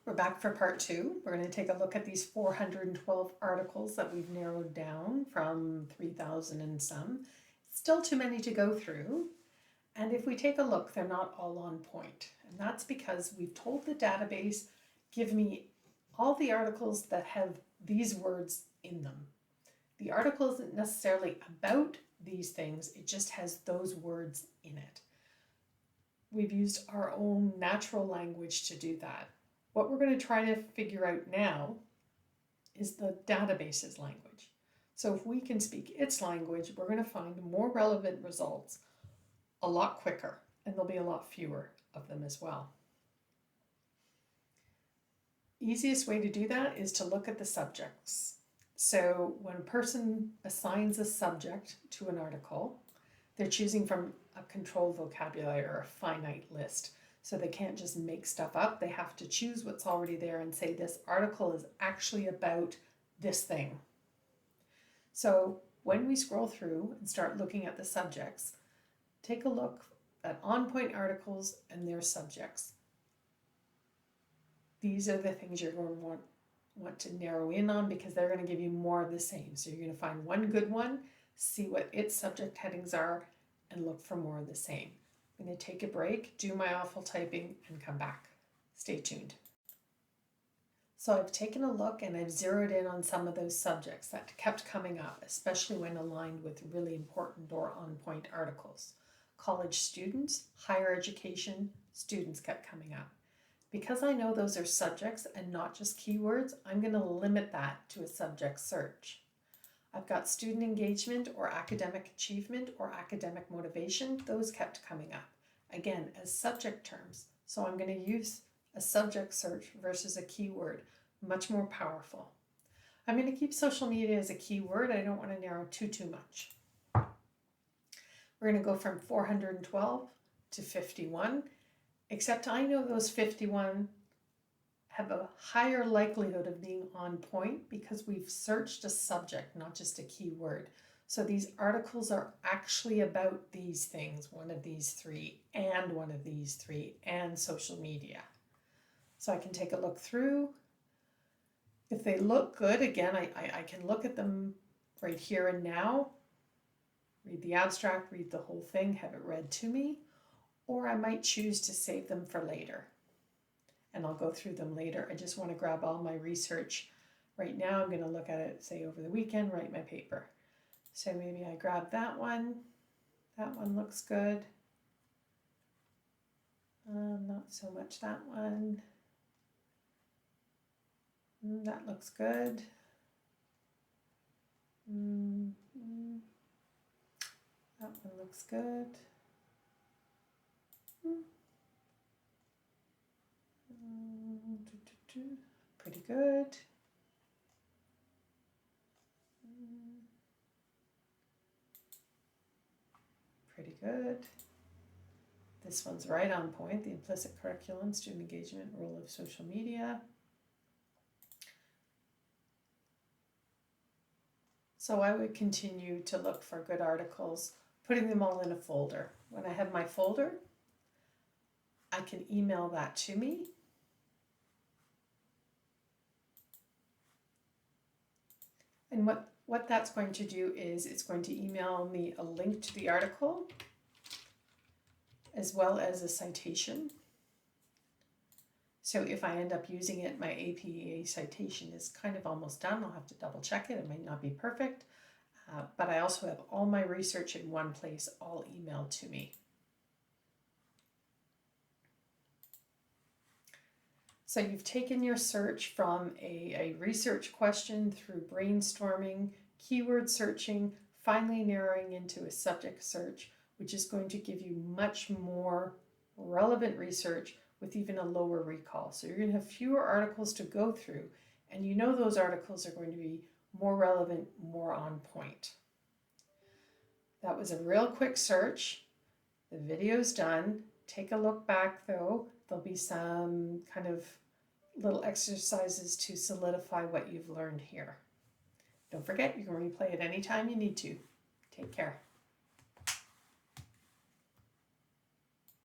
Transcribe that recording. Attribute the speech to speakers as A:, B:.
A: We're back for part two. We're going to take a look at these 412 articles that we've narrowed down from 3,000 and some. Still too many to go through. And if we take a look, they're not all on point. And that's because we've told the database, give me all the articles that have these words in them. The article isn't necessarily about these things, it just has those words in it. We've used our own natural language to do that. What we're going to try to figure out now is the database's language. So if we can speak its language, we're going to find more relevant results a lot quicker, and there'll be a lot fewer of them as well. Easiest way to do that is to look at the subjects. So when a person assigns a subject to an article, they're choosing from a controlled vocabulary or a finite list. So they can't just make stuff up. They have to choose what's already there and say this article is actually about this thing. So when we scroll through and start looking at the subjects, take a look at on-point articles and their subjects. These are the things you're going to want to narrow in on because they're going to give you more of the same. So you're going to find one good one, see what its subject headings are, and look for more of the same. I'm going to take a break, do my awful typing, and come back. Stay tuned. So I've taken a look and I've zeroed in on some of those subjects that kept coming up, especially when aligned with really important or on-point articles. College students, higher education, students kept coming up. Because I know those are subjects and not just keywords, I'm going to limit that to a subject search. I've got student engagement or academic achievement or academic motivation. Those kept coming up, again, as subject terms. So I'm going to use a subject search versus a keyword, much more powerful. I'm going to keep social media as a keyword. I don't want to narrow too much. We're going to go from 412 to 51, except I know those 51 have a higher likelihood of being on point because we've searched a subject, not just a keyword. So these articles are actually about these things, one of these three, and one of these three, and social media. So I can take a look through. If they look good, again, I can look at them right here and now, read the abstract, read the whole thing, have it read to me, or I might choose to save them for later. And I'll go through them later. I just want to grab all my research. Right now I'm going to look at it, say over the weekend, write my paper. So maybe I grab that one. That one looks good. Not so much that one. That looks good. That one looks good. Pretty good. Pretty good. This one's right on point, the implicit curriculum, student engagement, role of social media. So I would continue to look for good articles, putting them all in a folder. When I have my folder, I can email that to me. And what that's going to do is it's going to email me a link to the article as well as a citation. So if I end up using it, my APA citation is kind of almost done. I'll have to double check it. It might not be perfect, but I also have all my research in one place, all emailed to me. So you've taken your search from a research question through brainstorming, keyword searching, finally narrowing into a subject search, which is going to give you much more relevant research with even a lower recall. So you're going to have fewer articles to go through, and you know those articles are going to be more relevant, more on point. That was a real quick search. The video's done. Take a look back though. There'll be some kind of little exercises to solidify what you've learned here. Don't forget, you can replay it anytime you need to. Take care.